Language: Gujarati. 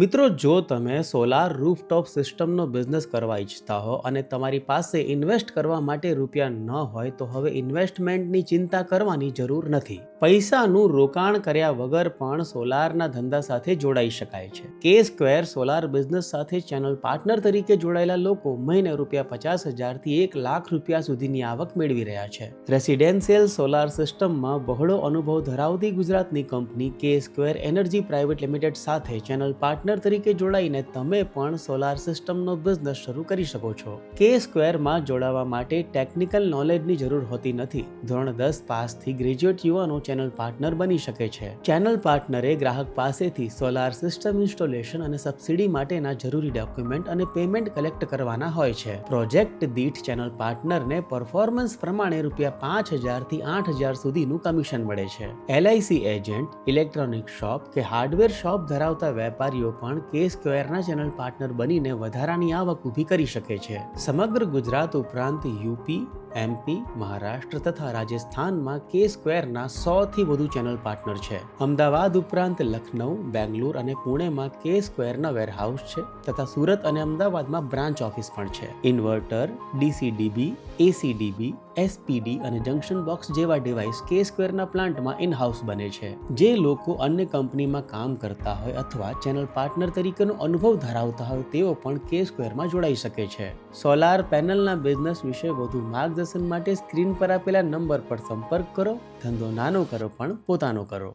મિત્રો, જો તમે સોલાર રૂફટોપ સિસ્ટમનો બિઝનેસ કરવા ઈચ્છતા હો અને તમારી પાસે ઇન્વેસ્ટ કરવા માટે રૂપિયા ન હોય તો હવે ઇન્વેસ્ટમેન્ટની ચિંતા કરવાની જરૂર નથી. પૈસાનું રોકાણ કર્યા વગર પણ સોલારના ધંધા સાથે જોડાઈ શકાય છે. કે સ્ક્વેર સોલાર બિઝનેસ સાથે ચેનલ પાર્ટનર તરીકે જોડાયેલા લોકો મહિને રૂપિયા 50,000 થી 1 લાખ રૂપિયા સુધીની આવક મેળવી રહ્યા છે. રેસિડેન્શિયલ સોલાર સિસ્ટમમાં બહોળો અનુભવ ધરાવતી ગુજરાતની કંપની કે સ્ક્વેર એનર્જી પ્રાઇવેટ લિમિટેડ સાથે ચેનલ પાર્ટનર તરીકે જોડાઈને તમે પણ સોલાર સિસ્ટમનો બિઝનેસ શરૂ કરી શકો છો. કે સ્ક્વેરમાં જોડાવા માટે ટેકનિકલ નોલેજની જરૂર હોતી નથી. ધોરણ 10 પાસથી ગ્રેજ્યુએટ યુવાનો ચેનલ પાર્ટનર બની શકે છે. ચેનલ પાર્ટનરે ગ્રાહક પાસેથી સોલાર સિસ્ટમ ઇન્સ્ટોલેશન અને સબસિડી માટેના જરૂરી ડોક્યુમેન્ટ અને પેમેન્ટ કલેક્ટ કરવાના હોય છે. પ્રોજેક્ટ દીઠ ચેનલ પાર્ટનરને પરફોર્મન્સ પ્રમાણે રૂપિયા 5,000 થી 8,000 સુધીનું કમિશન મળે છે. એલઆઈસી એજન્ટ, ઇલેક્ટ્રોનિક શોપ કે હાર્ડવેર શોપ ધરાવતા વેપારીઓ પણ કે સ્ક્વેરના ચેનલ પાર્ટનર બનીને વધારાની આવક ઊભી કરી શકે છે. સમગ્ર ગુજરાત ઉપરાંત યુપી, એમપી, મહારાષ્ટ્ર તથા રાજસ્થાનમાં કે સ્ક્વેરના 100 થી વધુ ચેનલ પાર્ટનર છે. અમદાવાદ ઉપરાંત લખનઉ, બેંગ્લોર અને પુણેમાં કે સ્ક્વેરના વેરહાઉસ છે તથા સુરત અને અમદાવાદમાં બ્રાન્ચ ઓફિસ પણ છે. ઇન્વર્ટર, ડીસીડીબી, એસીડીબી, એસપીડી અને જંક્શન બોક્સ જેવા ડિવાઇસ કે સ્ક્વેરના પ્લાન્ટમાં ઇન હાઉસ બને છે. જે લોકો અન્ય કંપનીમાં કામ કરતા હોય અથવા ચેનલ પાર્ટનર તરીકેનો અનુભવ ધરાવતા હોય તેઓ પણ કે સ્ક્વેરમાં જોડાઈ શકે છે. સોલાર પેનલના બિઝનેસ વિશે વધુ માર્ગદર્શન માટે સ્ક્રીન પર આપેલા નંબર પર સંપર્ક કરો. ધંધો નાનો કરો પણ પોતાનો કરો.